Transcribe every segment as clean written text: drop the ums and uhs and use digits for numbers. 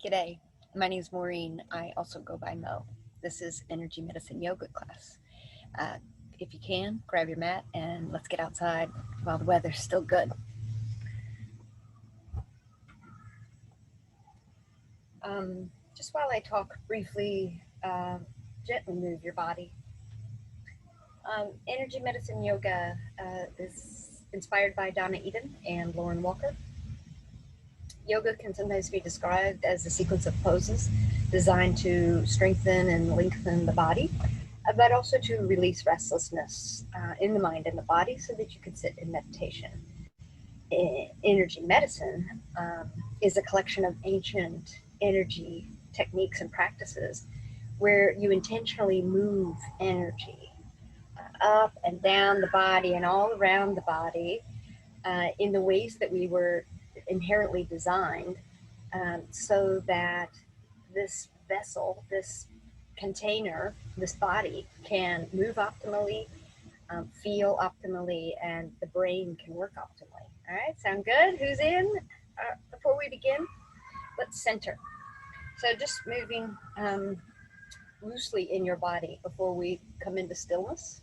G'day, my name is Maureen. I also go by Mo. This is Energy Medicine Yoga class. If you can, grab your mat and let's get outside while the weather's still good. Just while I talk briefly, gently move your body. Energy Medicine Yoga is inspired by Donna Eden and Lauren Walker. Yoga can sometimes be described as a sequence of poses designed to strengthen and lengthen the body, but also to release restlessness in the mind and the body so that you can sit in meditation. Energy medicine is a collection of ancient energy techniques and practices where you intentionally move energy up and down the body and all around the body in the ways that we were inherently designed so that this vessel, this container, this body can move optimally, feel optimally, and the brain can work optimally. All right, sound good? Who's in? Before we begin, let's center. So just moving loosely in your body before we come into stillness.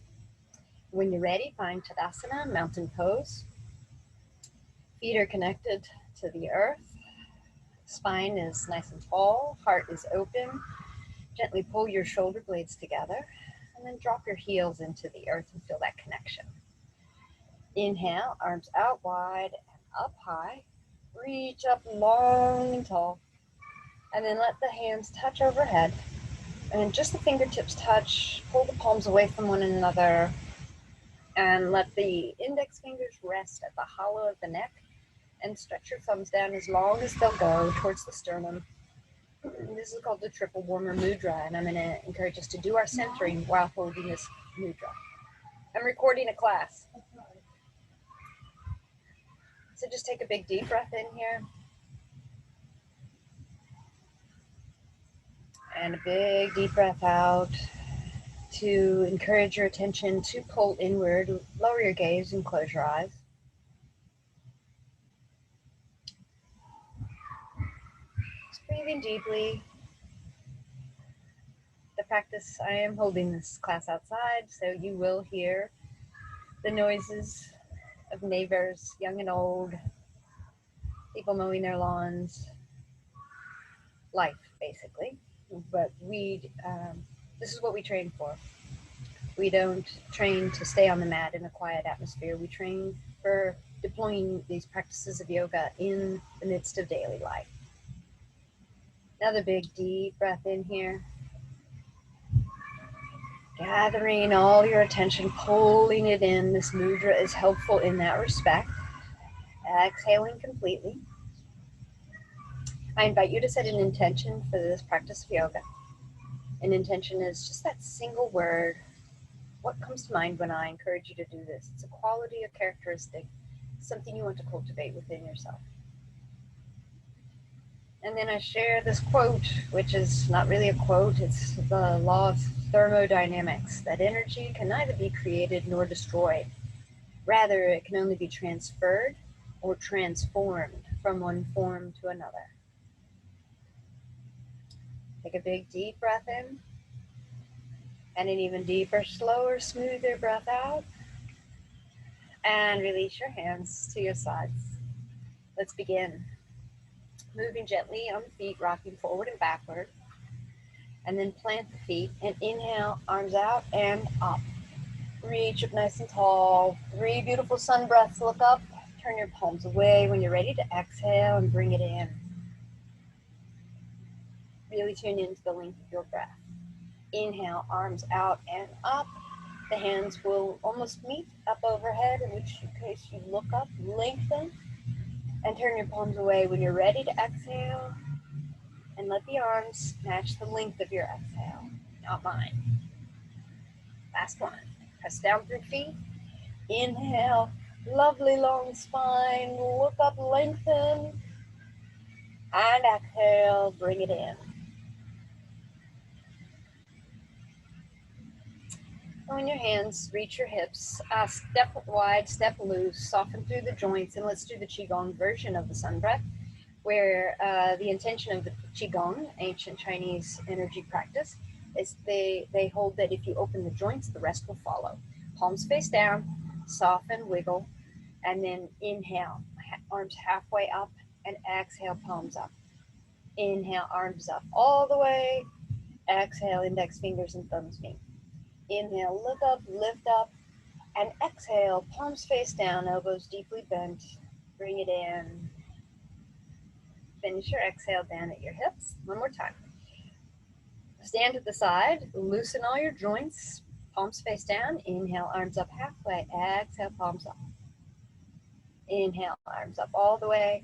When you're ready, find Tadasana, mountain pose. Feet are connected to the earth. Spine is nice and tall. Heart is open. Gently pull your shoulder blades together and then drop your heels into the earth and feel that connection. Inhale, arms out wide and up high. Reach up long and tall. And then let the hands touch overhead. And just the fingertips touch. Pull the palms away from one another. And let the index fingers rest at the hollow of the neck. And stretch your thumbs down as long as they'll go towards the sternum. This is called the triple warmer mudra, and I'm going to encourage us to do our centering while holding this mudra. I'm recording a class. So just take a big deep breath in here. And a big deep breath out to encourage your attention to pull inward. Lower your gaze and close your eyes. Just breathing deeply. The practice, I am holding this class outside, so you will hear the noises of neighbors, young and old, people mowing their lawns, life basically. But this is what we train for. We don't train to stay on the mat in a quiet atmosphere. We train for deploying these practices of yoga in the midst of daily life. Another big deep breath in here. Gathering all your attention, pulling it in. This mudra is helpful in that respect. Exhaling completely. I invite you to set an intention for this practice of yoga. An intention is just that single word. What comes to mind when I encourage you to do this? It's a quality, a characteristic, something you want to cultivate within yourself. And then I share this quote, which is not really a quote, it's the law of thermodynamics, that energy can neither be created nor destroyed. Rather, it can only be transferred or transformed from one form to another. Take a big deep breath in, and an even deeper, slower, smoother breath out. And release your hands to your sides. Let's begin. Moving gently on the feet, rocking forward and backward. And then plant the feet and inhale, arms out and up. Reach up nice and tall. 3 beautiful sun breaths. Look up, turn your palms away when you're ready to exhale and bring it in. Really tune into the length of your breath. Inhale, arms out and up. The hands will almost meet up overhead, in which case you look up, lengthen, and turn your palms away when you're ready to exhale. And let the arms match the length of your exhale, not mine. Last one. Press down through feet. Inhale, lovely long spine. Look up, lengthen. And exhale, bring it in. On your hands, reach your hips, step wide, step loose, soften through the joints, and let's do the Qigong version of the sun breath. where the intention of the Qigong, ancient Chinese energy practice, is they hold that if you open the joints, the rest will follow. Palms face down, soften, wiggle, and then inhale, arms halfway up, and exhale, palms up. Inhale, arms up all the way. Exhale, index fingers and thumbs meet. Inhale, look up, lift up, and exhale, palms face down, elbows deeply bent. Bring it in. Finish your exhale down at your hips. One more time. Stand to the side, loosen all your joints, palms face down. Inhale, arms up halfway. Exhale, palms up. Inhale, arms up all the way.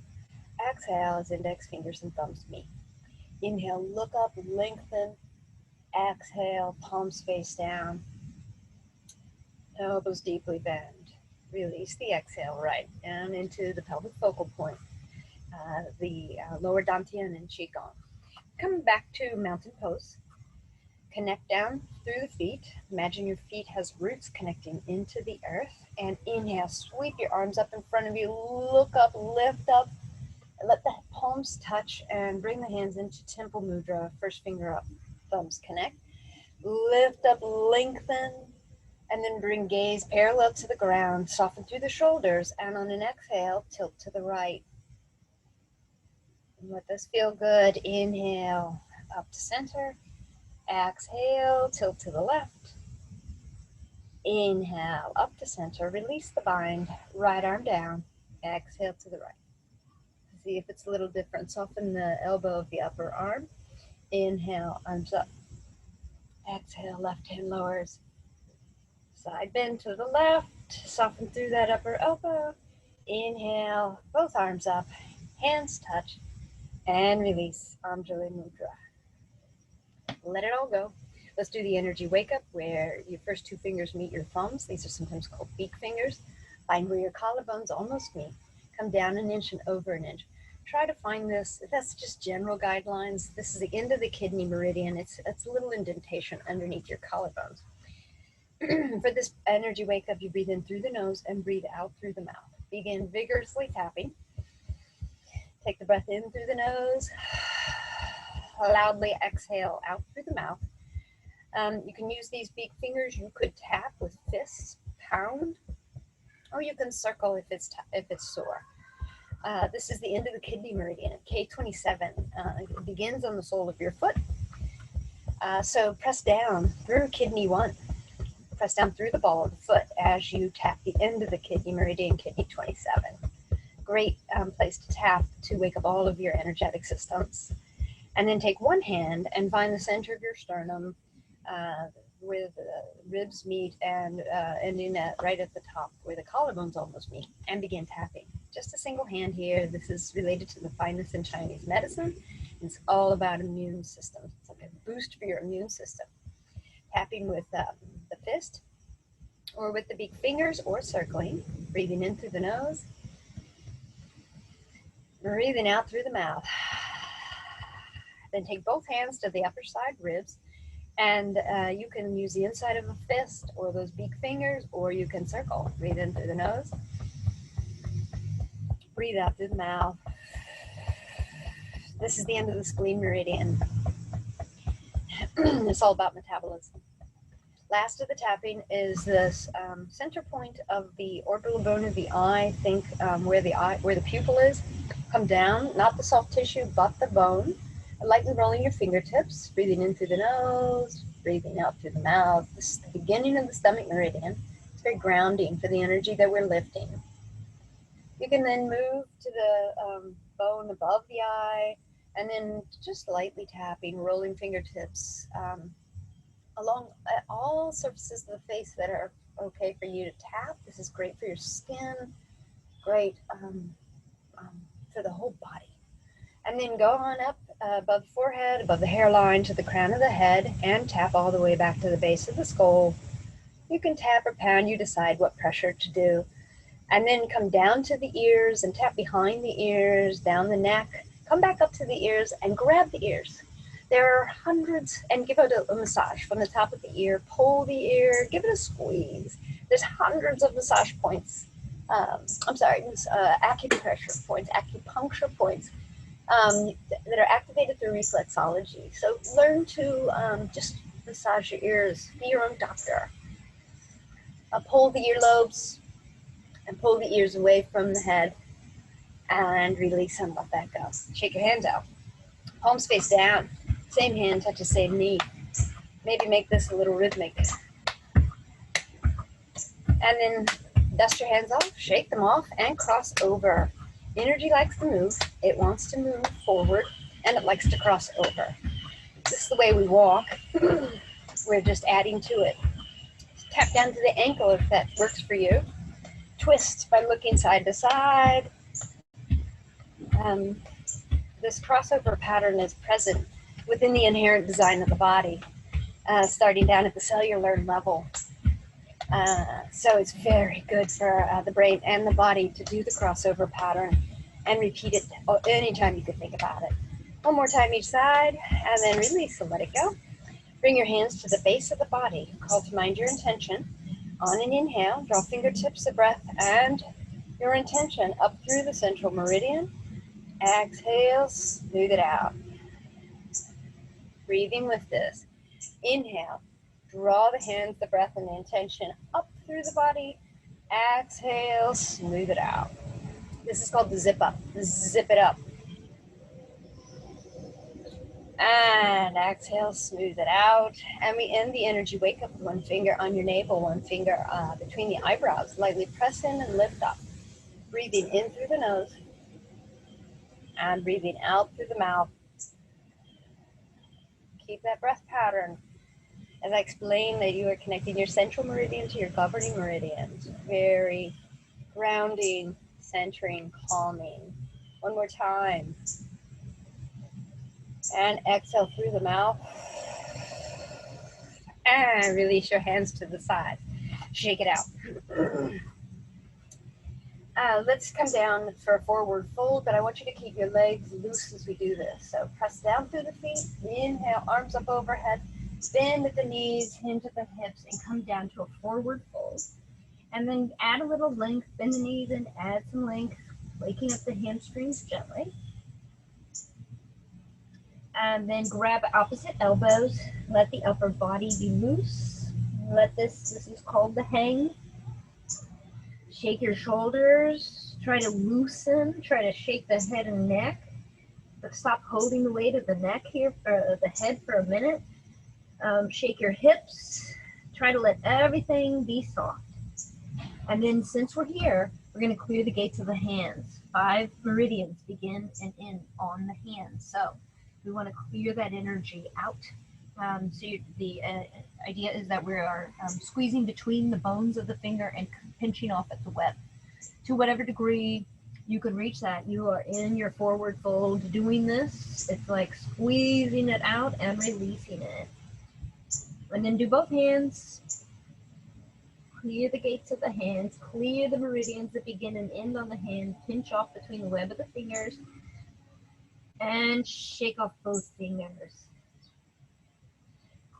Exhale as index fingers and thumbs meet. Inhale, look up, lengthen. Exhale, palms face down. Elbows deeply bend. Release the exhale right down into the pelvic focal point, the lower dantian and qigong. Come back to mountain pose. Connect down through the feet. Imagine your feet has roots connecting into the earth. And inhale, sweep your arms up in front of you. Look up, lift up, and let the palms touch and bring the hands into temple mudra. First finger up, thumbs connect. Lift up, lengthen, and then bring gaze parallel to the ground. Soften through the shoulders, and on an exhale, tilt to the right. And let this feel good. Inhale, up to center. Exhale, tilt to the left. Inhale, up to center. Release the bind. Right arm down. Exhale to the right. See if it's a little different. Soften the elbow of the upper arm. Inhale, arms up. Exhale, left hand lowers. Side bend to the left. Soften through that upper elbow. Inhale, both arms up. Hands touch. And release. Anjali Mudra. Let it all go. Let's do the energy wake up where your first two fingers meet your thumbs. These are sometimes called beak fingers. Find where your collarbones almost meet. Come down an inch and over an inch. Try to find this. That's just general guidelines. This is the end of the kidney meridian. It's a little indentation underneath your collarbones. For this energy wake up, you breathe in through the nose and breathe out through the mouth. Begin vigorously tapping. Take the breath in through the nose. Loudly exhale out through the mouth. You can use these beak fingers. You could tap with fists, pound, or you can circle if it's sore. This is the end of the kidney meridian at K27. It begins on the sole of your foot. So press down through kidney 1. Press down through the ball of the foot as you tap the end of the kidney meridian, kidney 27. Great place to tap to wake up all of your energetic systems. And then take one hand and find the center of your sternum where the ribs meet and ending right at the top where the collarbones almost meet, and begin tapping. Just a single hand here. This is related to the fineness in Chinese medicine. It's all about immune system. It's like a boost for your immune system. Tapping with the fist or with the beak fingers or circling. Breathing in through the nose. Breathing out through the mouth. Then take both hands to the upper side ribs, and you can use the inside of a fist or those beak fingers, or you can circle. Breathe in through the nose. Breathe out through the mouth. This is the end of the spleen meridian. It's all about metabolism. Last of the tapping is this center point of the orbital bone of the eye. Think where the pupil is. Come down, not the soft tissue, but the bone. Lightly rolling your fingertips, breathing in through the nose, breathing out through the mouth. This is the beginning of the stomach meridian. It's very grounding for the energy that we're lifting. You can then move to the bone above the eye, and then just lightly tapping, rolling fingertips along all surfaces of the face that are okay for you to tap. This is great for your skin, great for the whole body. And then go on up above the forehead, above the hairline to the crown of the head, and tap all the way back to the base of the skull. You can tap or pound, you decide what pressure to do. And then come down to the ears and tap behind the ears, down the neck. Come back up to the ears and grab the ears. There are hundreds, and give it a massage from the top of the ear. Pull the ear, give it a squeeze. There's hundreds of massage points. Acupressure points, acupuncture points. that are activated through reflexology. So learn to just massage your ears, be your own doctor. Pull the earlobes and pull the ears away from the head and release them, let that go. Shake your hands out. Palms face down. Same hand touches same knee. Maybe make this a little rhythmic. And then dust your hands off, shake them off, and cross over. Energy likes to move. It wants to move forward, and it likes to cross over. This is the way we walk. We're just adding to it. Tap down to the ankle if that works for you. Twist by looking side to side. This crossover pattern is present within the inherent design of the body, starting down at the cellular level. So it's very good for the brain and the body to do the crossover pattern and repeat it anytime you can think about it. One more time each side, and then release and let it go. Bring your hands to the base of the body. Call to mind your intention. On an inhale, draw fingertips of breath and your intention up through the central meridian. Exhale, smooth it out. Breathing with this. Inhale, draw the hands, the breath, and the intention up through the body. Exhale, smooth it out. This is called the zip up. Zip it up. And exhale, smooth it out. And we end the energy wake up with one finger on your navel, one finger between the eyebrows. Lightly press in and lift up. Breathing in through the nose. And breathing out through the mouth. Keep that breath pattern. As I explained, that you are connecting your central meridian to your governing meridians. Very grounding, centering, calming. One more time. And exhale through the mouth. And release your hands to the side. Shake it out. Let's come down for a forward fold, but I want you to keep your legs loose as we do this. So press down through the feet. Inhale, arms up overhead. Bend at the knees, hinge at the hips, and come down to a forward fold. And then add a little length, bend the knees and add some length, waking up the hamstrings gently. And then grab opposite elbows. Let the upper body be loose. This is called the hang. Shake your shoulders. Try to loosen. Try to shake the head and neck. But stop holding the weight of the neck here, or the head for a minute. Shake your hips. Try to let everything be soft. And then since we're here, we're going to clear the gates of the hands. 5 meridians begin and end on the hands. So we want to clear that energy out. The idea is that we are squeezing between the bones of the finger and pinching off at the web. To whatever degree you can reach that, you are in your forward fold doing this. It's like squeezing it out and releasing it. And then do both hands. Clear the gates of the hands. Clear the meridians that begin and end on the hand. Pinch off between the web of the fingers. And shake off both fingers.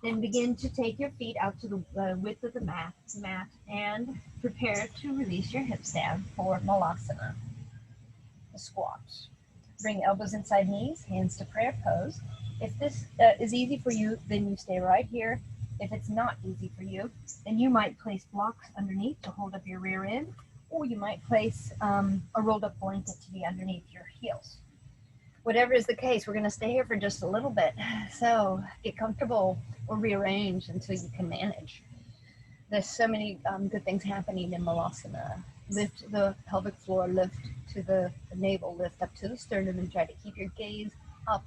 Then begin to take your feet out to the width of the mat and prepare to release your hips down for Malasana, the squat. Bring elbows inside knees, hands to prayer pose. If this is easy for you, then you stay right here. If it's not easy for you, then you might place blocks underneath to hold up your rear end, or you might place a rolled up blanket to be underneath your heels. Whatever is the case, we're going to stay here for just a little bit. So get comfortable or rearrange until you can manage. There's so many good things happening in Malasana. Lift the pelvic floor, lift to the navel, lift up to the sternum, and try to keep your gaze up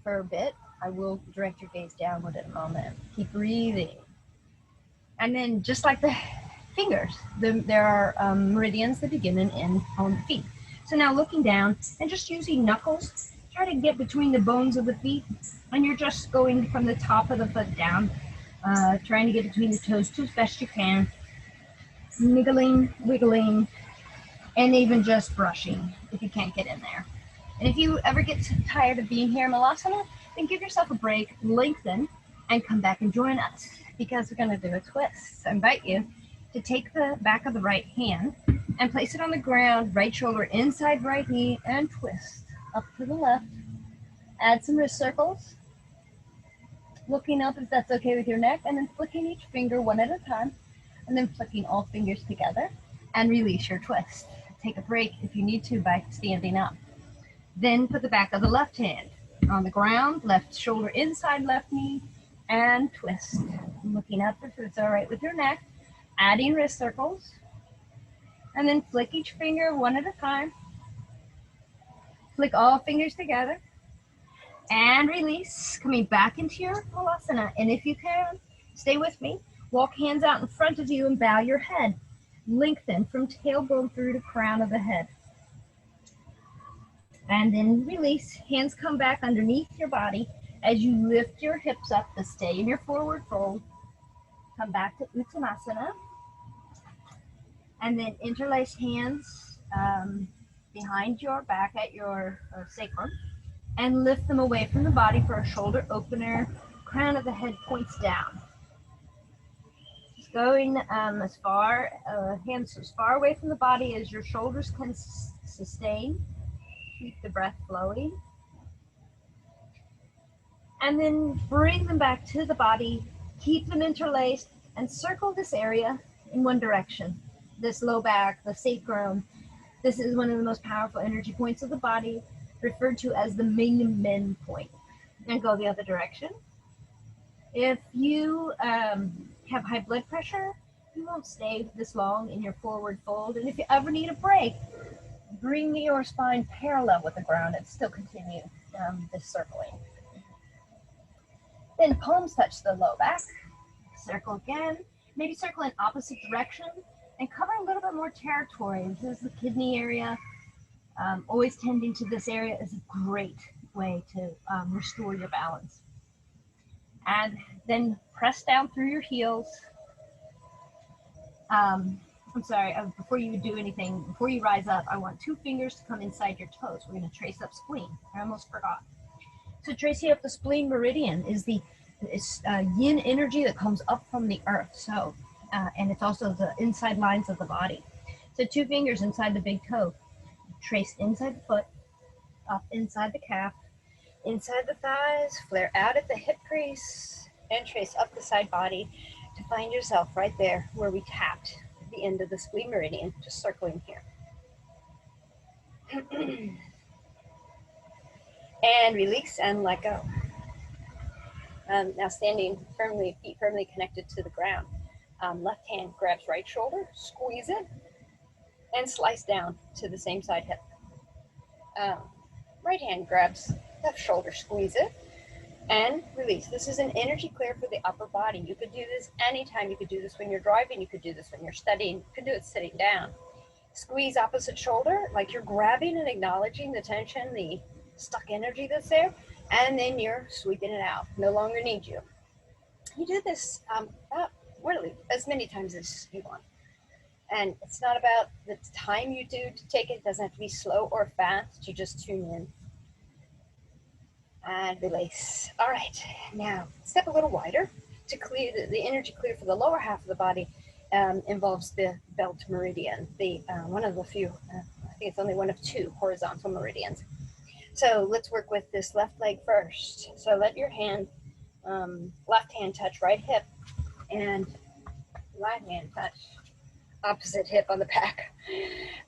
for a bit. I will direct your gaze downward in a moment. Keep breathing. And then just like the fingers, there are meridians that begin and end on the feet. So now looking down and just using knuckles, try to get between the bones of the feet, and you're just going from the top of the foot down, trying to get between the toes as best you can, niggling, wiggling, and even just brushing if you can't get in there. And if you ever get tired of being here in Malasana, then give yourself a break, lengthen, and come back and join us, because we're going to do a twist. So I invite you to take the back of the right hand and place it on the ground, right shoulder inside right knee, and twist up to the left. Add some wrist circles. Looking up if that's okay with your neck, and then flicking each finger one at a time, and then flicking all fingers together, and release your twist. Take a break if you need to by standing up. Then put the back of the left hand on the ground, left shoulder inside left knee, and twist. Looking up if it's all right with your neck, adding wrist circles, and then flick each finger one at a time. Flick all fingers together, and release, coming back into your Malasana. And if you can, stay with me. Walk hands out in front of you and bow your head. Lengthen from tailbone through to crown of the head. And then release. Hands come back underneath your body as you lift your hips up to stay in your forward fold. Come back to Uttanasana. And then interlace hands behind your back at your sacrum. And lift them away from the body for a shoulder opener. Crown of the head points down. Just going hands as far away from the body as your shoulders can sustain. Keep the breath flowing. And then bring them back to the body. Keep them interlaced and circle this area in one direction. This low back, the sacrum. This is one of the most powerful energy points of the body, referred to as the Ming Men point. And go the other direction. If you have high blood pressure, you won't stay this long in your forward fold. And if you ever need a break, bring your spine parallel with the ground and still continue this circling. Then palms touch the low back. Circle again. Maybe circle in opposite direction and cover a little bit more territory. This is the kidney area. Always tending to this area is a great way to restore your balance. And then press down through your heels. Before you do anything, before you rise up, I want 2 fingers to come inside your toes. We're going to trace up spleen. I almost forgot. So tracing up the spleen meridian is the yin energy that comes up from the earth. So, and it's also the inside lines of the body. So 2 fingers inside the big toe. Trace inside the foot, up inside the calf, inside the thighs, flare out at the hip crease, and trace up the side body to find yourself right there where we tapped at the end of the spleen meridian, just circling here. And release and let go. Now standing firmly, feet firmly connected to the ground. Left hand grabs right shoulder, squeeze it, and slice down to the same side hip. Right hand grabs left shoulder, squeeze it, and release. This is an energy clear for the upper body. You could do this anytime. You could do this when you're driving. You could do this when you're studying. You could do it sitting down. Squeeze opposite shoulder, like you're grabbing and acknowledging the tension, the stuck energy that's there, and then you're sweeping it out. No longer need you. You do this really as many times as you want. And it's not about the time you do to take it. It doesn't have to be slow or fast. You just tune in. And release. All right, now step a little wider to clear the energy clear for the lower half of the body. Involves the belt meridian, the one of the few, I think it's only one of 2 horizontal meridians. So let's work with this left leg first. So let your hand, left hand touch right hip, and right hand touch opposite hip on the back.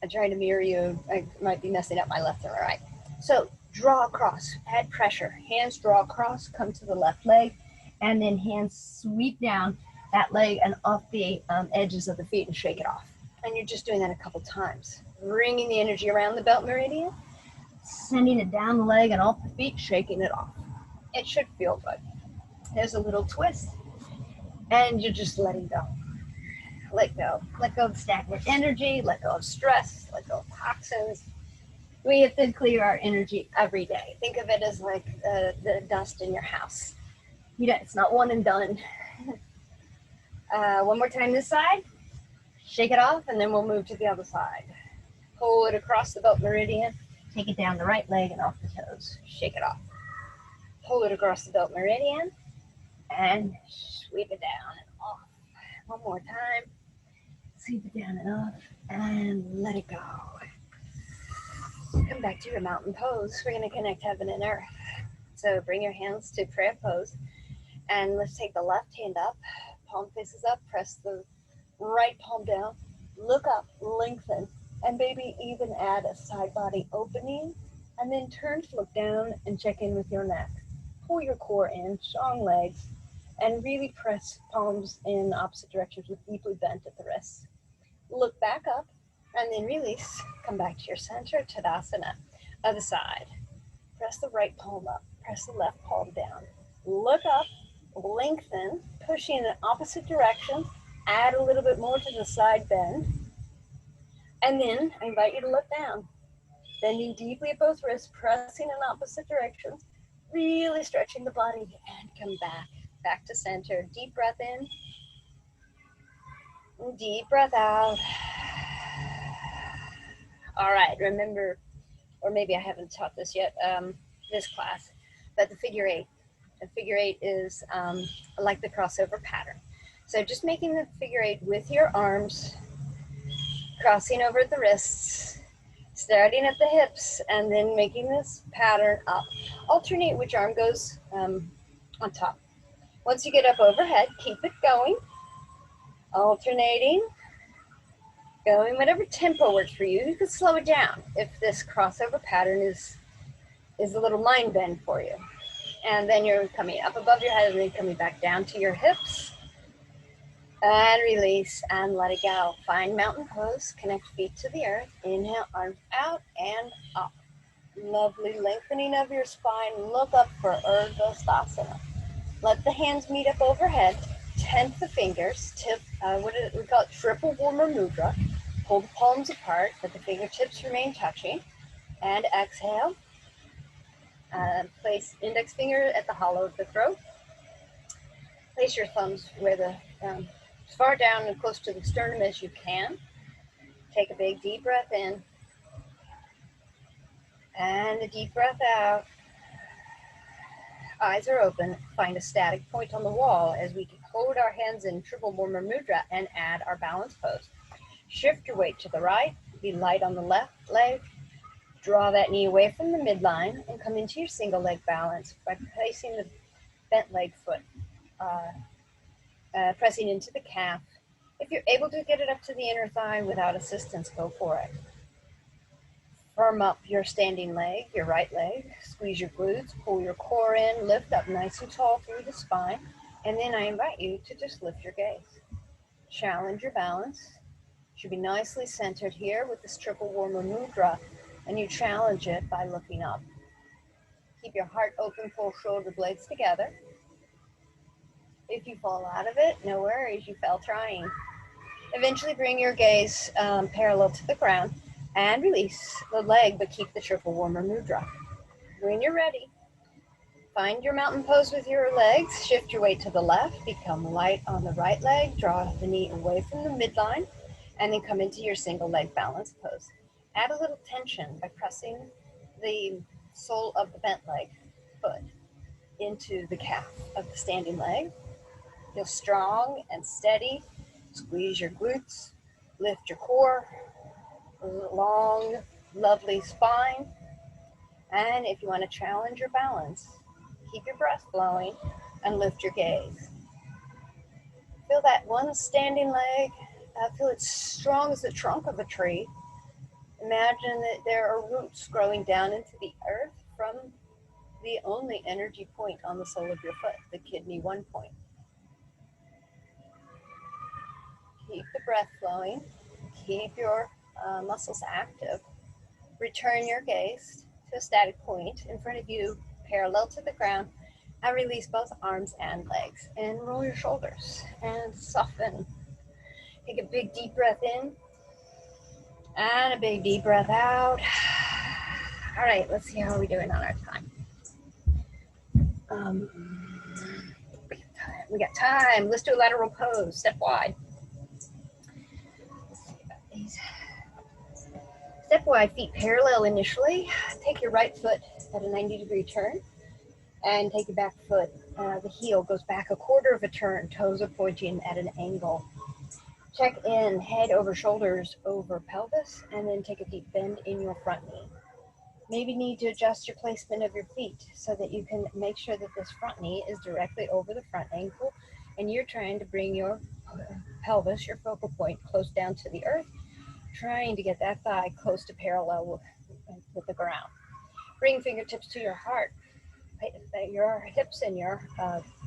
I'm trying to mirror you. I might be messing up my left or right. So draw across, add pressure. Hands draw across, come to the left leg, and then hands sweep down that leg and off the edges of the feet and shake it off. And you're just doing that a couple times. Bringing the energy around the belt meridian, sending it down the leg and off the feet, shaking it off. It should feel good. There's a little twist, and you're just letting go. Let go. Let go of stagnant energy, let go of stress, let go of toxins. We have to clear our energy every day. Think of it as like the dust in your house. It's not one and done. One more time this side. Shake it off, and then we'll move to the other side. Pull it across the belt meridian. Take it down the right leg and off the toes. Shake it off. Pull it across the belt meridian and sweep it down and off. One more time. Sweep it down and off and let it go. Come back to your mountain pose. We're going to connect heaven and earth. So bring your hands to prayer pose. And let's take the left hand up. Palm faces up. Press the right palm down. Look up. Lengthen. And maybe even add a side body opening. And then turn to look down and check in with your neck. Pull your core in. Strong legs. And really press palms in opposite directions with deeply bent at the wrists. Look back up. And then release. Come back to your center. Tadasana. Other side. Press the right palm up. Press the left palm down. Look up. Lengthen. Pushing in opposite directions. Add a little bit more to the side bend. And then I invite you to look down. Bending deeply at both wrists. Pressing in opposite directions. Really stretching the body. And come back. Back to center. Deep breath in. Deep breath out. All right, remember, or maybe I haven't taught this yet, this class, but the figure eight. The figure eight is like the crossover pattern. So just making the figure eight with your arms, crossing over the wrists, starting at the hips, and then making this pattern up. Alternate which arm goes on top. Once you get up overhead, keep it going, alternating. Going whatever tempo works for you. You could slow it down if this crossover pattern is a little mind bend for you. And then you're coming up above your head and then coming back down to your hips. And release and let it go. Find mountain pose. Connect feet to the earth. Inhale, arms out and up. Lovely lengthening of your spine. Look up for Dandasana. Let the hands meet up overhead. Tenth the fingers. Tip. We call it triple warmer mudra. Pull the palms apart, but the fingertips remain touching. And exhale. Place index finger at the hollow of the throat. Place your thumbs where the as far down and close to the sternum as you can. Take a big deep breath in. And a deep breath out. Eyes are open. Find a static point on the wall as we hold our hands in triple warmer mudra and add our balance pose. Shift your weight to the right. Be light on the left leg. Draw that knee away from the midline and come into your single leg balance by placing the bent leg foot, pressing into the calf. If you're able to get it up to the inner thigh without assistance, go for it. Firm up your standing leg, your right leg. Squeeze your glutes, pull your core in, lift up nice and tall through the spine. And then I invite you to just lift your gaze. Challenge your balance. Should be nicely centered here with this triple warmer mudra, and you challenge it by looking up. Keep your heart open, pull shoulder blades together. If you fall out of it, no worries, you fell trying. Eventually bring your gaze parallel to the ground and release the leg, but keep the triple warmer mudra. When you're ready, find your mountain pose with your legs. Shift your weight to the left, become light on the right leg, draw the knee away from the midline, and then come into your single leg balance pose. Add a little tension by pressing the sole of the bent leg foot into the calf of the standing leg. Feel strong and steady. Squeeze your glutes, lift your core, long, lovely spine. And if you want to challenge your balance, keep your breath flowing and lift your gaze. Feel that one standing leg. Feel it strong as the trunk of a tree. Imagine that there are roots growing down into the earth from the only energy point on the sole of your foot, the kidney 1 point. Keep the breath flowing. Keep your muscles active. Return your gaze to a static point in front of you, parallel to the ground, and release both arms and legs. And roll your shoulders and soften. Take a big deep breath in and a big deep breath out. All right, let's see how we're doing on our time. We got time. Let's do a lateral pose, step wide. Let's see about these. Step wide, feet parallel initially. Take your right foot at a 90-degree turn and take your back foot. The heel goes back a quarter of a turn. Toes are pointing at an angle. Check in, head over shoulders over pelvis, and then take a deep bend in your front knee. Maybe need to adjust your placement of your feet so that you can make sure that this front knee is directly over the front ankle, and you're trying to bring your pelvis, your focal point, close down to the earth, trying to get that thigh close to parallel with the ground. Bring fingertips to your heart. Your hips and your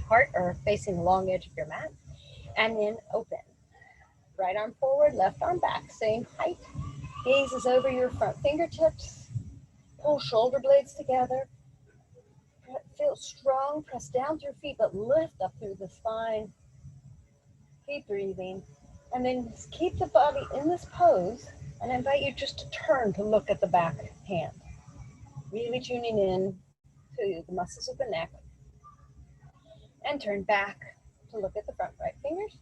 heart are facing the long edge of your mat, and then open. Right arm forward, left arm back, same height. Gaze is over your front fingertips. Pull shoulder blades together. Feel strong, press down through feet, but lift up through the spine. Keep breathing. And then keep the body in this pose, and I invite you just to turn to look at the back hand. Really tuning in to the muscles of the neck. And turn back to look at the front right fingers.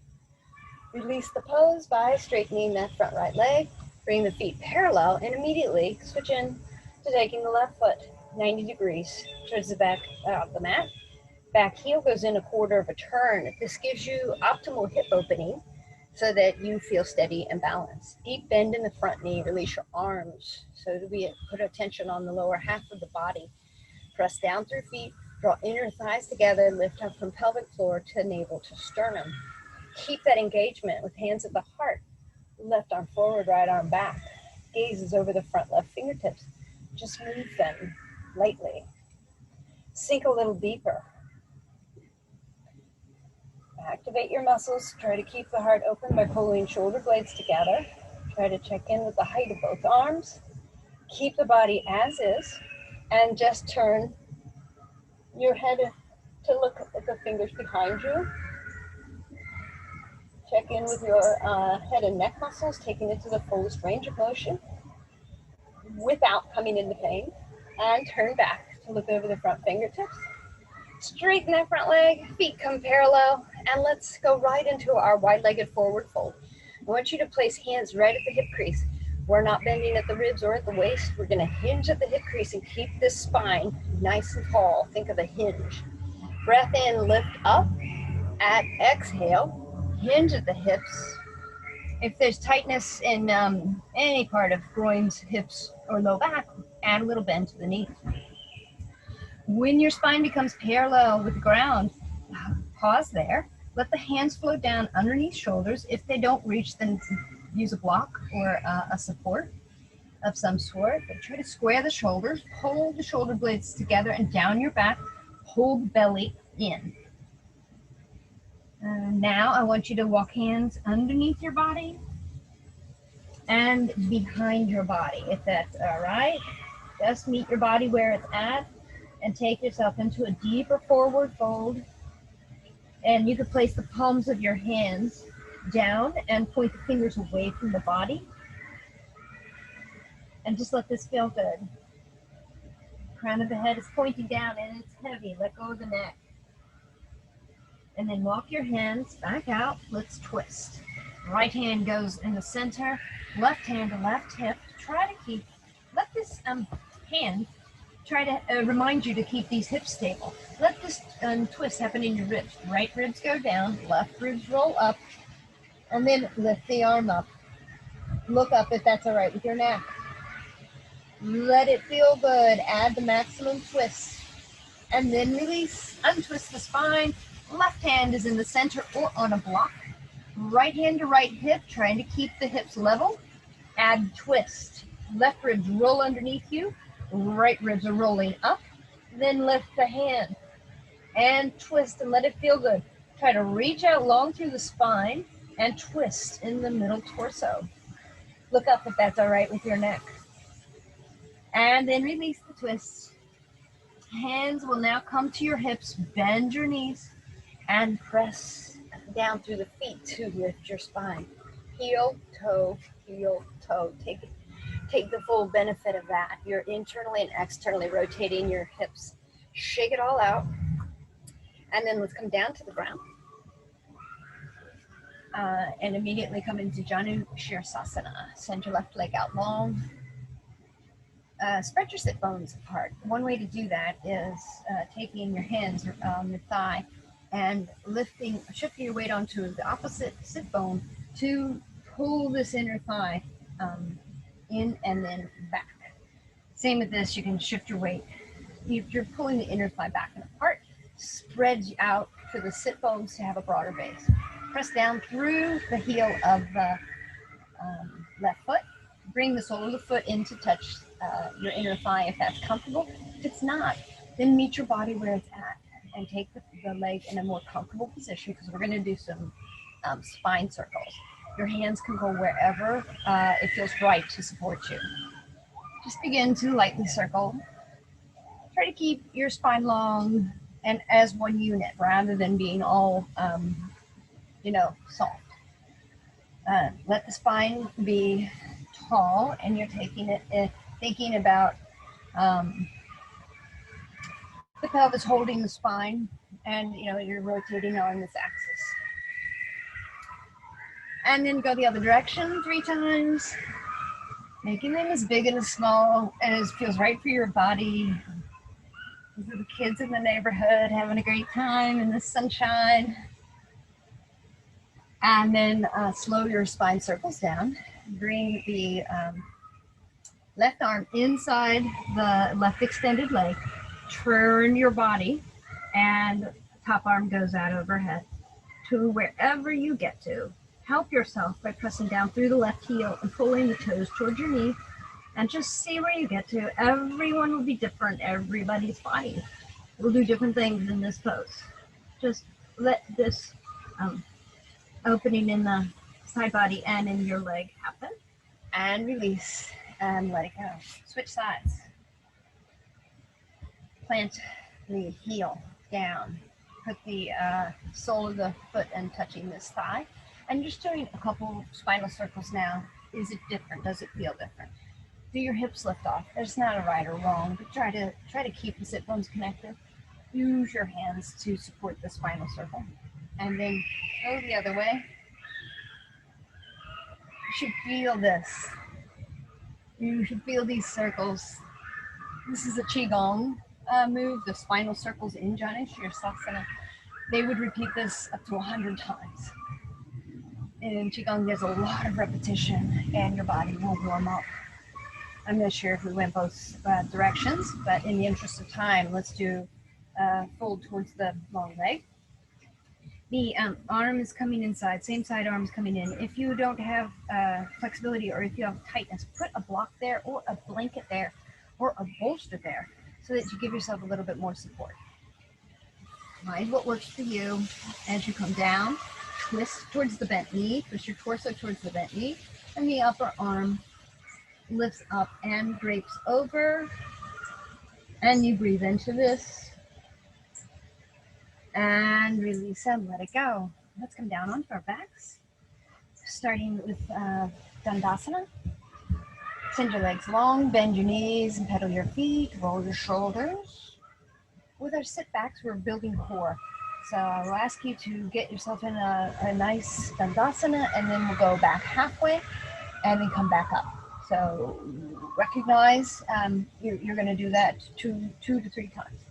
Release the pose by straightening that front right leg. Bring the feet parallel and immediately switch in to taking the left foot 90 degrees towards the back of the mat. Back heel goes in a quarter of a turn. This gives you optimal hip opening so that you feel steady and balanced. Deep bend in the front knee. Release your arms so that we put attention on the lower half of the body. Press down through feet. Draw inner thighs together. Lift up from pelvic floor to navel to sternum. Keep that engagement with hands at the heart. Left arm forward, right arm back. Gaze is over the front left fingertips. Just move them lightly. Sink a little deeper. Activate your muscles. Try to keep the heart open by pulling shoulder blades together. Try to check in with the height of both arms. Keep the body as is, and just turn your head to look at the fingers behind you. Check in with your head and neck muscles, taking it to the fullest range of motion without coming into pain. And turn back to look over the front fingertips. Straighten that front leg, feet come parallel, and let's go right into our wide-legged forward fold. I want you to place hands right at the hip crease. We're not bending at the ribs or at the waist. We're gonna hinge at the hip crease and keep this spine nice and tall. Think of a hinge. Breath in, lift up. At exhale, hinge at the hips. If there's tightness in any part of groins, hips, or low back, add a little bend to the knees. When your spine becomes parallel with the ground, pause there. Let the hands float down underneath shoulders. If they don't reach, then use a block or a support of some sort. But try to square the shoulders, pull the shoulder blades together and down your back, pull the belly in. Now I want you to walk hands underneath your body and behind your body, if that's all right. Just meet your body where it's at and take yourself into a deeper forward fold. And you can place the palms of your hands down and point the fingers away from the body. And just let this feel good. Crown of the head is pointing down and it's heavy. Let go of the neck. And then walk your hands back out. Let's twist. Right hand goes in the center, left hand to left hip. Try to keep, let this hand try to remind you to keep these hips stable. Let this twist happen in your ribs. Right ribs go down, left ribs roll up, and then lift the arm up. Look up if that's all right with your neck. Let it feel good. Add the maximum twist. And then release. Untwist the spine. Left hand is in the center or on a block. Right hand to right hip, trying to keep the hips level. Add twist. Left ribs roll underneath you. Right ribs are rolling up. Then lift the hand and twist and let it feel good. Try to reach out long through the spine and twist in the middle torso. Look up if that's all right with your neck. And then release the twist. Hands will now come to your hips. Bend your knees and press down through the feet to lift your spine. Heel, toe, heel, toe. Take the full benefit of that. You're internally and externally rotating your hips. Shake it all out. And then let's come down to the ground. And immediately come into Janu Shirsasana. Send your left leg out long. Spread your sit bones apart. One way to do that is taking your hands on the thigh and shifting your weight onto the opposite sit bone to pull this inner thigh in and then back. Same with this, you can shift your weight. You're pulling the inner thigh back and apart, spreads out for the sit bones to have a broader base. Press down through the heel of the left foot. Bring the sole of the foot in to touch your inner thigh if that's comfortable. If it's not, then meet your body where it's at and take the leg in a more comfortable position, because we're going to do some spine circles. Your hands can go wherever it feels right to support you. Just begin to lightly circle. Try to keep your spine long and as one unit rather than being all, soft. Let the spine be tall, and you're thinking about the pelvis holding the spine, and you're rotating on this axis. And then go the other direction 3 times, making them as big and as small as feels right for your body. These are the kids in the neighborhood having a great time in the sunshine. And then slow your spine circles down. Bring the left arm inside the left extended leg. Turn your body, and top arm goes out overhead to wherever you get to. Help yourself by pressing down through the left heel and pulling the toes towards your knee, and just see where you get to. Everyone will be different. Everybody's body will do different things in this pose. Just let this opening in the side body and in your leg happen, and release and let it go. Switch sides. Plant the heel down. Put the sole of the foot and touching this thigh. And just doing a couple spinal circles now. Is it different? Does it feel different? Do your hips lift off? There's not a right or wrong, but try to keep the sit bones connected. Use your hands to support the spinal circle. And then go the other way. You should feel this. You should feel these circles. This is a Qigong move, the spinal circles in Jani Savasana. They would repeat this up to 100 times. In Qigong, there's a lot of repetition, and your body will warm up. I'm not sure if we went both directions, but in the interest of time, let's do fold towards the long leg. The arm is coming inside, same side arm is coming in. If you don't have flexibility, or if you have tightness, put a block there, or a blanket there, or a bolster there, so that you give yourself a little bit more support. Find what works for you. As you come down, twist towards the bent knee, twist your torso towards the bent knee, and the upper arm lifts up and drapes over. And you breathe into this and release and let it go. Let's come down onto our backs, starting with Dandasana. Send your legs long, bend your knees and pedal your feet, roll your shoulders. With our sit backs, we're building core. So I will ask you to get yourself in a nice Dandasana, and then we'll go back halfway and then come back up. So recognize you're going to do that two to 3 times.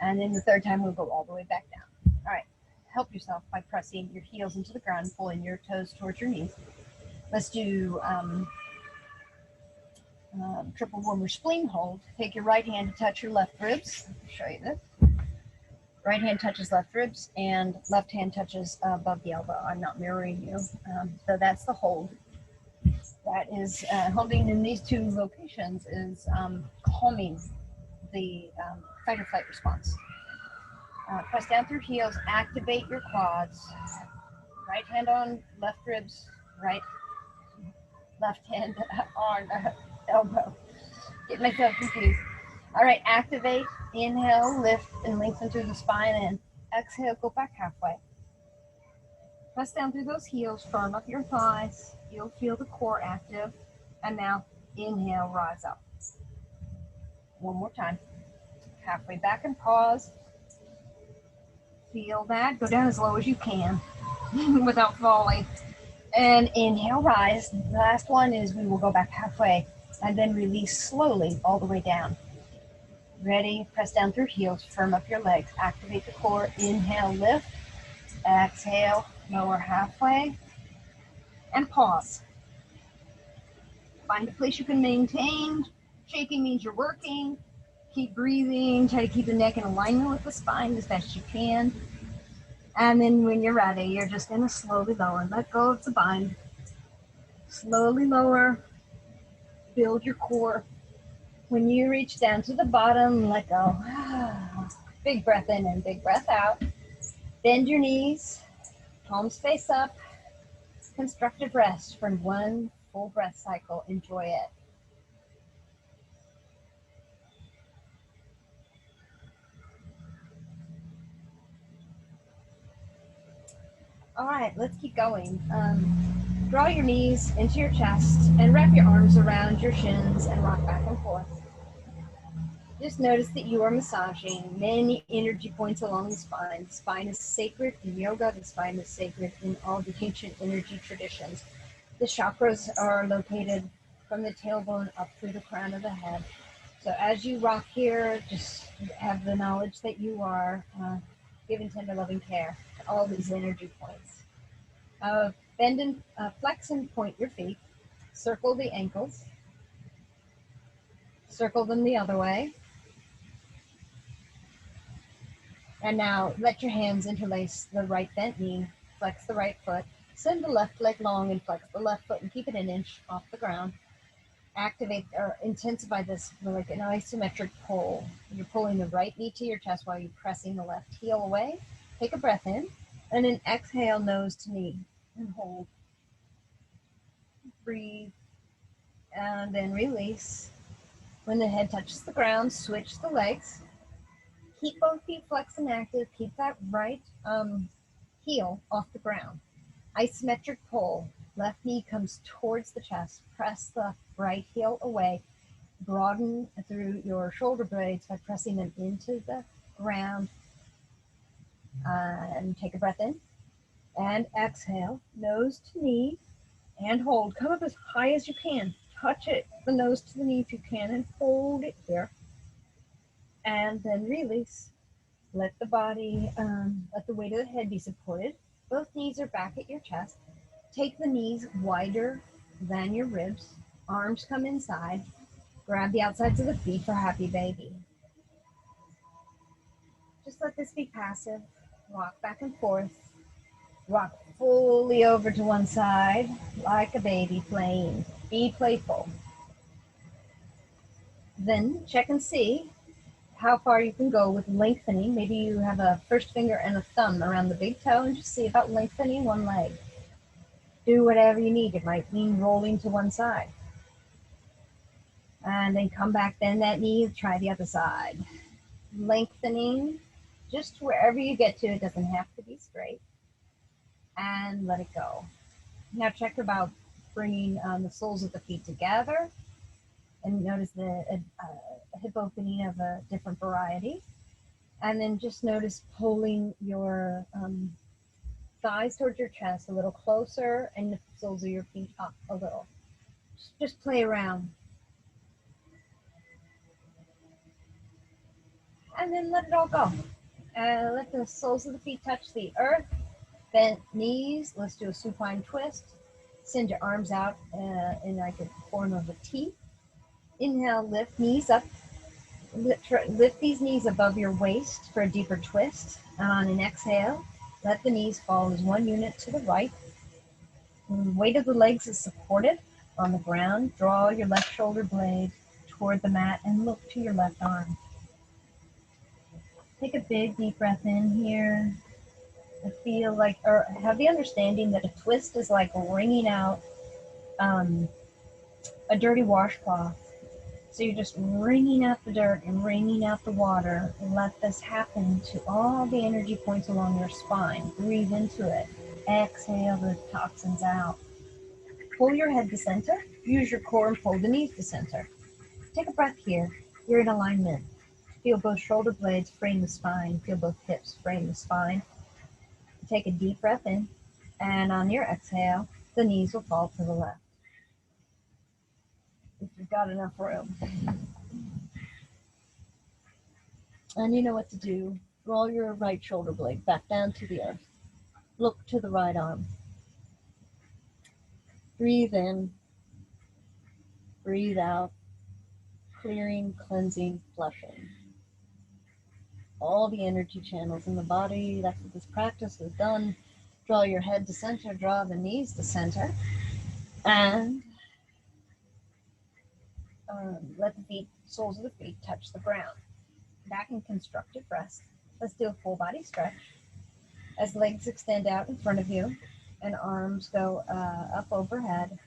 And then the 3rd time, we'll go all the way back down. All right, help yourself by pressing your heels into the ground, pulling your toes towards your knees. Let's do triple warmer spleen hold. Take your right hand to touch your left ribs. I'll show you this. Right hand touches left ribs, and left hand touches above the elbow. I'm not mirroring you. So that's the hold. That is holding in these 2 locations is calming the fight or flight response. Press down through heels, activate your quads. Right hand on left ribs, left hand on elbow. Get myself confused. All right, activate, inhale, lift and lengthen through the spine, and exhale, go back halfway. Press down through those heels, firm up your thighs. You'll feel the core active. And now inhale, rise up. One more time. Halfway back and pause. Feel that. Go down as low as you can without falling. And inhale, rise. The last one is we will go back halfway and then release slowly all the way down. Ready? Press down through heels. Firm up your legs. Activate the core. Inhale, lift. Exhale, lower halfway. And pause. Find a place you can maintain Shaking means you're working. Keep breathing. Try to keep the neck in alignment with the spine as best you can. And then when you're ready, you're just going to slowly lower. Let go of the bind. Slowly lower. Build your core. When you reach down to the bottom, let go. Big breath in and big breath out. Bend your knees. Palms face up. Constructive rest for one full breath cycle. Enjoy it. All right, let's keep going. Draw your knees into your chest and wrap your arms around your shins and rock back and forth. Just notice that you are massaging many energy points along the spine. The spine is sacred in yoga. The spine is sacred in all the ancient energy traditions. The chakras are located from the tailbone up through the crown of the head. So as you rock here, just have the knowledge that you are giving tender loving care to all these energy points. Bend and flex and point your feet. Circle the ankles. Circle them the other way. And now let your hands interlace the right bent knee. Flex the right foot. Send the left leg long and flex the left foot and keep it an inch off the ground. Activate or intensify this like an isometric pull. You're pulling the right knee to your chest while you're pressing the left heel away. Take a breath in and then exhale nose to knee and hold. Breathe and then release. When the head touches the ground, switch the legs. Keep both feet flexed and active. Keep that right heel off the ground. Isometric pull. Left knee comes towards the chest. Press the right heel away. Broaden through your shoulder blades by pressing them into the ground. And take a breath in. And exhale. Nose to knee. And hold. Come up as high as you can. Touch it, the nose to the knee if you can, and hold it here. And then release. Let the body, let the weight of the head be supported. Both knees are back at your chest. Take the knees wider than your ribs. Arms come inside. Grab the outsides of the feet for happy baby. Just let this be passive. Rock back and forth. Rock fully over to one side like a baby playing. Be playful. Then check and see how far you can go with lengthening. Maybe you have a first finger and a thumb around the big toe and just see about lengthening one leg. Do whatever you need. It might mean rolling to one side. And then come back, bend that knee, try the other side. Lengthening just wherever you get to. It doesn't have to be straight. And let it go. Now check about bringing the soles of the feet together. And notice the hip opening of a different variety. And then just notice pulling your thighs towards your chest a little closer and the soles of your feet up a little. Just play around. And then let it all go. Let the soles of the feet touch the earth. Bent knees. Let's do a supine twist. Send your arms out in like a form of a T. Inhale, lift knees up. Lift these knees above your waist for a deeper twist. And on an exhale, let the knees fall as one unit to the right. The weight of the legs is supported on the ground. Draw your left shoulder blade toward the mat and look to your left arm. Take a big deep breath in here. I feel like, or have the understanding that a twist is like wringing out a dirty washcloth. So you're just wringing out the dirt and wringing out the water. And let this happen to all the energy points along your spine. Breathe into it. Exhale the toxins out. Pull your head to center. Use your core and pull the knees to center. Take a breath here. You're in alignment. Feel both shoulder blades frame the spine. Feel both hips frame the spine. Take a deep breath in. And on your exhale, the knees will fall to the left. If you've got enough room. And you know what to do. Roll your right shoulder blade back down to the earth. Look to the right arm. Breathe in. Breathe out. clearing, cleansing, flushing all the energy channels in the body. That's what this practice is done. Draw your head to center, draw the knees to center, and let the feet, soles of the feet touch the ground. Back in constructive rest. Let's do a full body stretch. As legs extend out in front of you and arms go up overhead,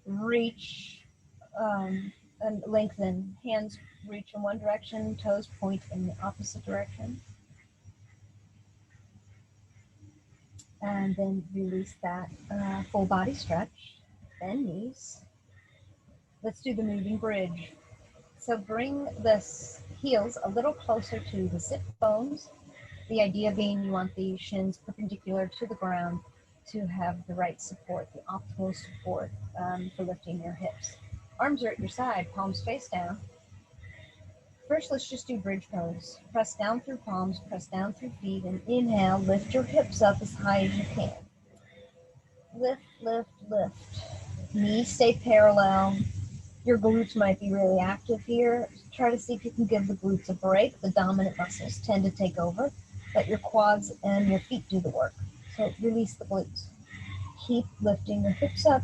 reach and lengthen. Hands reach in one direction, toes point in the opposite direction. And then release that full body stretch. Bend knees. Let's do the moving bridge. So bring the heels a little closer to the sit bones. The idea being you want the shins perpendicular to the ground to have the right support, the optimal support for lifting your hips. Arms are at your side, palms face down. First, let's just do bridge pose. Press down through palms, press down through feet, and inhale, lift your hips up as high as you can. Lift, lift, lift. Knees stay parallel. Your glutes might be really active here. Try to see if you can give the glutes a break. The dominant muscles tend to take over. Let your quads and your feet do the work. So release the glutes. Keep lifting your hips up.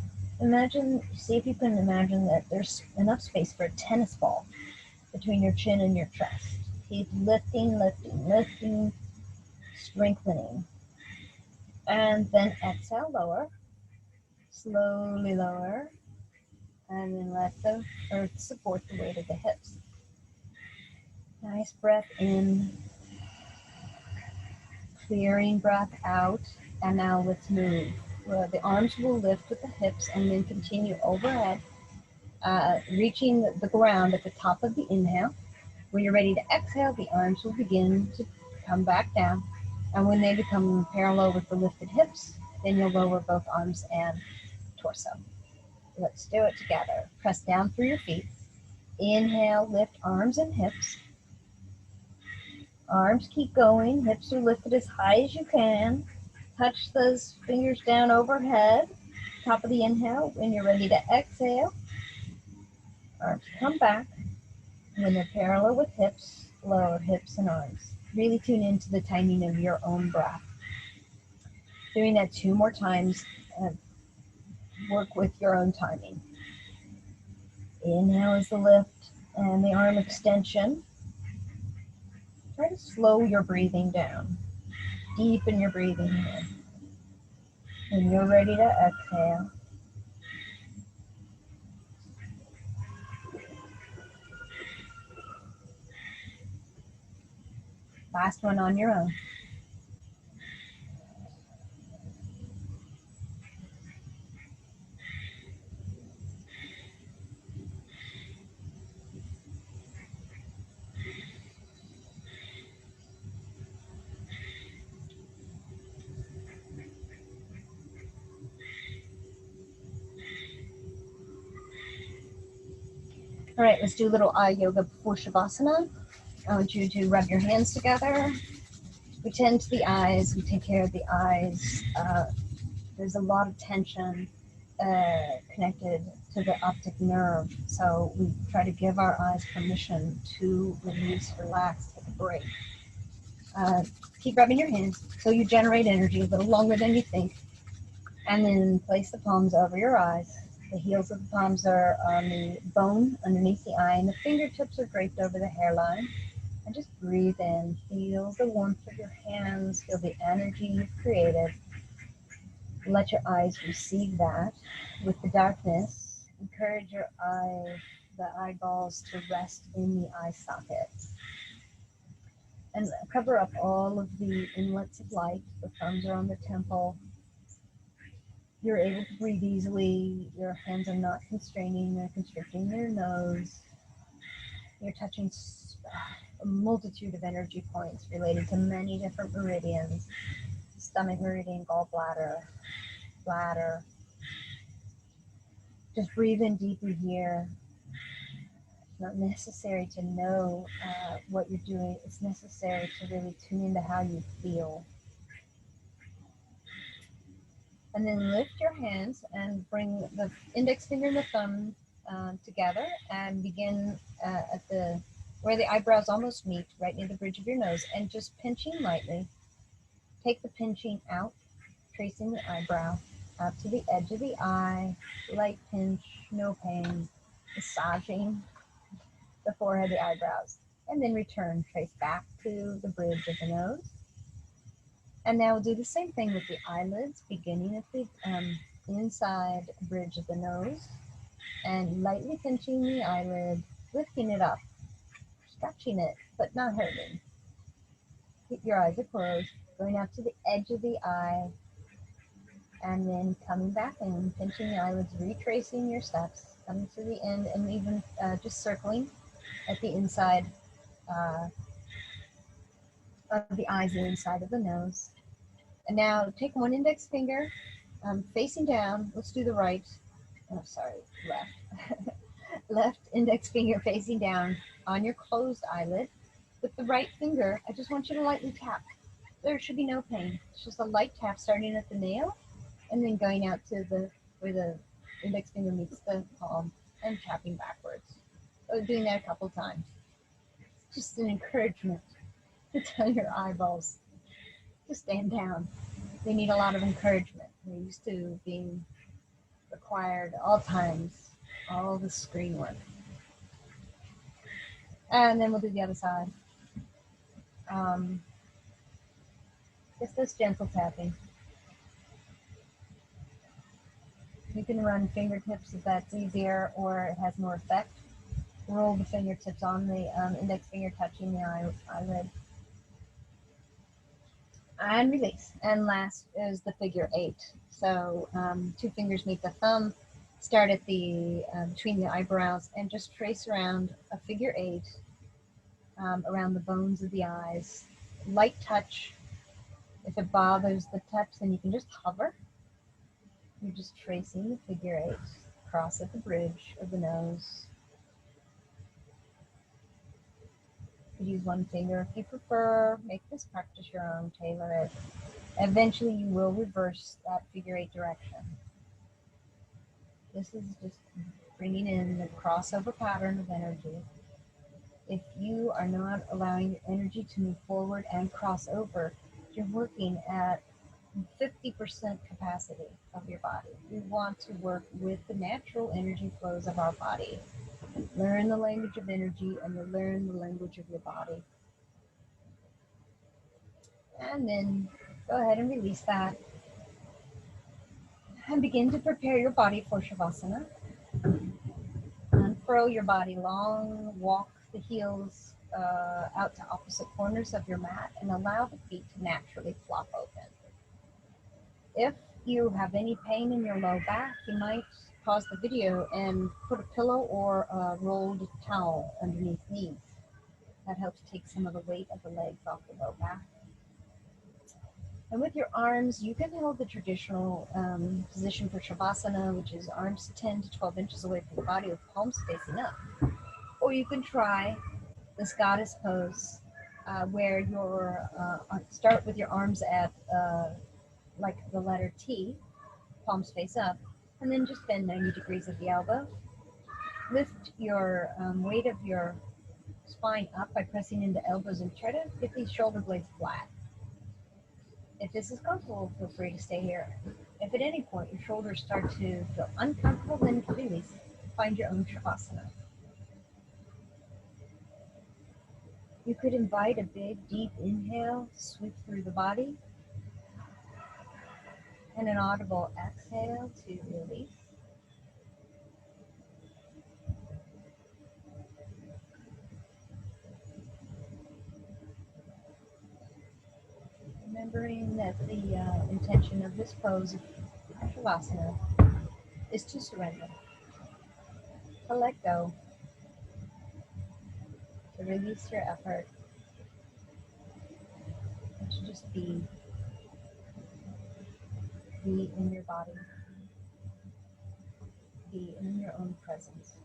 See if you can imagine that there's enough space for a tennis ball between your chin and your chest. Keep lifting, lifting, lifting, strengthening. And then exhale, lower. Slowly lower. And then let the earth support the weight of the hips. Nice breath in. Clearing breath out. And now let's move. The arms will lift with the hips and then continue overhead, reaching the ground at the top of the inhale. When you're ready to exhale, the arms will begin to come back down. And when they become parallel with the lifted hips, then you'll lower both arms and torso. Let's do it together. Press down through your feet. Inhale, lift arms and hips. Arms keep going. Hips are lifted as high as you can. Touch those fingers down overhead. Top of the inhale. When you're ready to exhale, arms come back. When they're parallel with hips, lower hips and arms. Really tune into the timing of your own breath. Doing that 2 more times. Work with your own timing. Inhale is the lift and the arm extension. Try to slow your breathing down. Deepen your breathing here. When you're ready to exhale, last one on your own. All right, let's do a little eye yoga before Savasana. I want you to rub your hands together. We tend to the eyes, we take care of the eyes. There's a lot of tension connected to the optic nerve. So we try to give our eyes permission to release, relax, take a break. Keep rubbing your hands so you generate energy a little longer than you think. And then place the palms over your eyes. The heels of the palms are on the bone underneath the eye, and the fingertips are draped over the hairline. And just breathe in. Feel the warmth of your hands. Feel the energy you've created. Let your eyes receive that. With the darkness, encourage your eyes, the eyeballs to rest in the eye sockets. And cover up all of the inlets of light. The thumbs are on the temple. You're able to breathe easily. Your hands are not constraining. They're constricting your nose. You're touching a multitude of energy points related to many different meridians. Stomach meridian, gallbladder, bladder. Just breathe in deeply here. It's not necessary to know what you're doing. It's necessary to really tune into how you feel. And then lift your hands and bring the index finger and the thumb together and begin at the where the eyebrows almost meet, right near the bridge of your nose, and just pinching lightly. Take the pinching out, tracing the eyebrow out to the edge of the eye, light pinch, no pain, massaging the forehead, the eyebrows, and then return, trace back to the bridge of the nose. And now we'll do the same thing with the eyelids, beginning at the inside bridge of the nose, and lightly pinching the eyelid, lifting it up, stretching it, but not hurting. Keep your eyes are closed, going out to the edge of the eye, and then coming back in, pinching the eyelids, retracing your steps, coming to the end, and even just circling at the inside of the eyes, the inside of the nose. And now take one index finger facing down. Let's do the right. Oh, sorry, left. Left index finger facing down on your closed eyelid. With the right finger, I just want you to lightly tap. There should be no pain. It's just a light tap starting at the nail and then going out to where the index finger meets the palm and tapping backwards. So doing that a couple times. Just an encouragement to tell your eyeballs to stand down. They need a lot of encouragement. They're used to being required all times, all the screen work. And then we'll do the other side. Just this gentle tapping. You can run fingertips if that's easier or it has more effect. Roll the fingertips on the index finger touching the eyelid. And release. And last is the figure 8. So 2 fingers meet the thumb, start at the between the eyebrows, and just trace around a figure 8 around the bones of the eyes. Light touch. If it bothers the touch, then you can just hover. You're just tracing the figure 8 across at the bridge of the nose. You could use one finger if you prefer. Make this practice your own, tailor it. Eventually you will reverse that figure 8 direction. This is just bringing in the crossover pattern of energy. If you are not allowing your energy to move forward and cross over, you're working at 50% capacity of your body. We want to work with the natural energy flows of our body. Learn the language of energy and you learn the language of your body. And then go ahead and release that. And begin to prepare your body for Savasana. Unfurl your body long, walk the heels out to opposite corners of your mat and allow the feet to naturally flop open. If you have any pain in your low back, you might pause the video and put a pillow or a rolled towel underneath knees. That helps take some of the weight of the legs off the low back. And with your arms, you can hold the traditional position for Savasana, which is arms 10 to 12 inches away from the body with palms facing up. Or you can try this goddess pose where you're start with your arms at like the letter T, palms face up, and then just bend 90 degrees at the elbow. Lift your weight of your spine up by pressing into elbows and try to get these shoulder blades flat. If this is comfortable, feel free to stay here. If at any point your shoulders start to feel uncomfortable, then release. Find your own Savasana. You could invite a big, deep inhale, sweep through the body, and an audible exhale to release. Remembering that the intention of this pose of Savasana is to surrender, to let go, to release your effort, and to just be in your body, be in your own presence.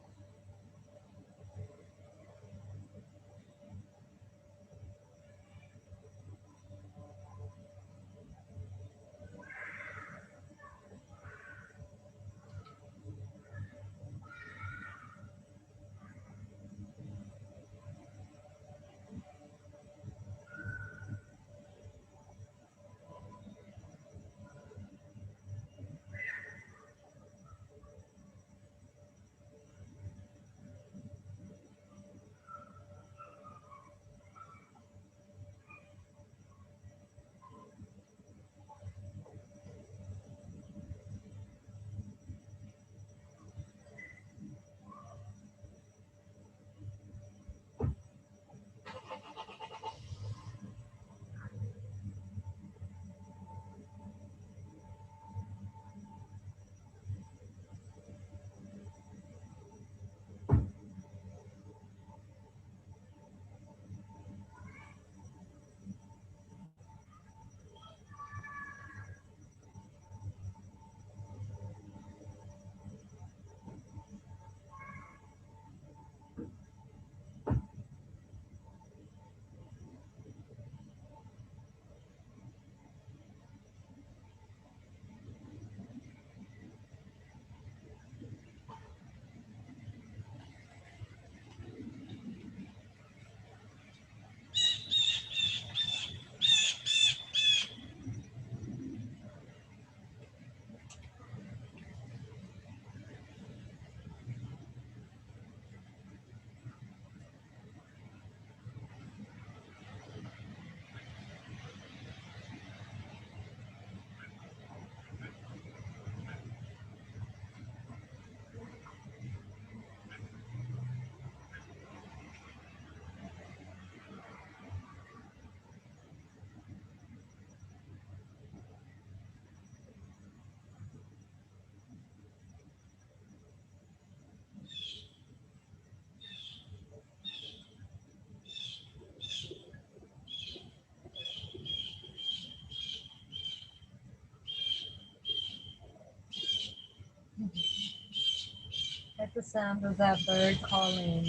the sound of that bird calling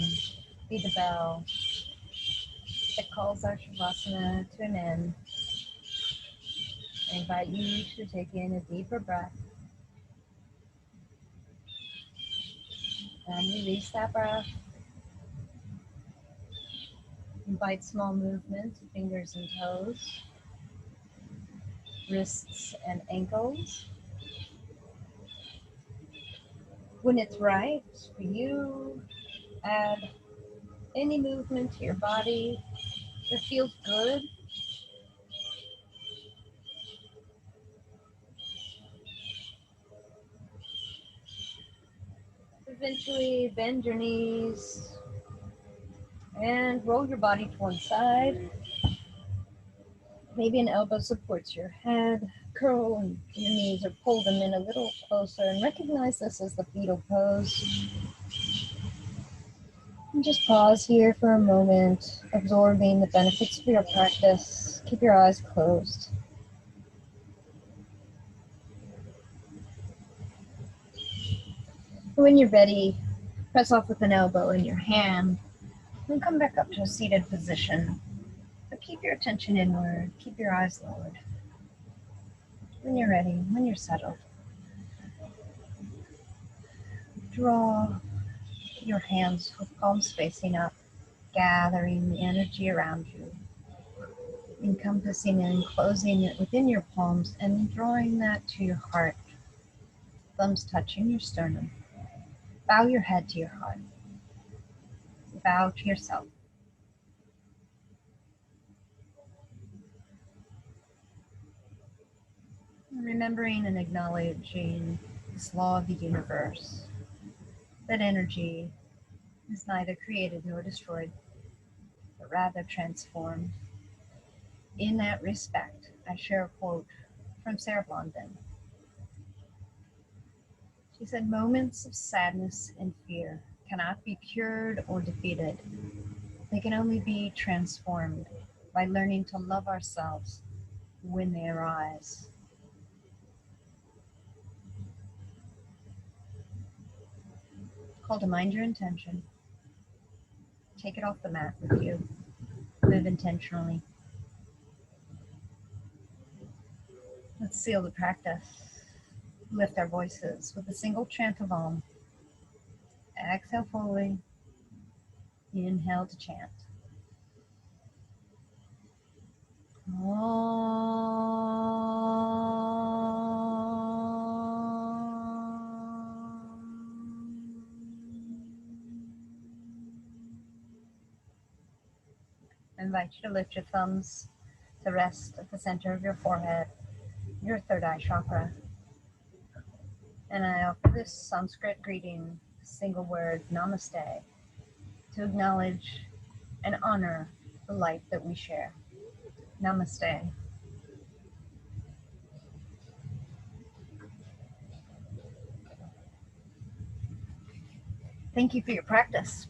be the bell that calls our Savasana to an end. I invite you to take in a deeper breath and release that breath. Invite small movements, fingers and toes, wrists and ankles. When it's right for you, add any movement to your body that feels good. Eventually bend your knees and roll your body to one side. Maybe an elbow supports your head. Curl your knees or pull them in a little closer and recognize this as the fetal pose. And just pause here for a moment, absorbing the benefits of your practice. Keep your eyes closed. When you're ready, press off with an elbow in your hand and come back up to a seated position. But keep your attention inward, keep your eyes lowered. When you're ready, when you're settled, draw your hands with palms facing up, gathering the energy around you, encompassing and enclosing it within your palms and drawing that to your heart. Thumbs touching your sternum. Bow your head to your heart. Bow to yourself. Remembering and acknowledging this law of the universe, that energy is neither created nor destroyed, but rather transformed. In that respect, I share a quote from Sarah Blondin. She said, "Moments of sadness and fear cannot be cured or defeated. They can only be transformed by learning to love ourselves when they arise." Call to mind your intention. Take it off the mat with you. Move intentionally. Let's seal the practice. Lift our voices with a single chant of Om. Exhale fully. Inhale to chant. I invite you to lift your thumbs to rest at the center of your forehead, your third eye chakra. And I offer this Sanskrit greeting, single word, Namaste, to acknowledge and honor the light that we share. Namaste. Thank you for your practice.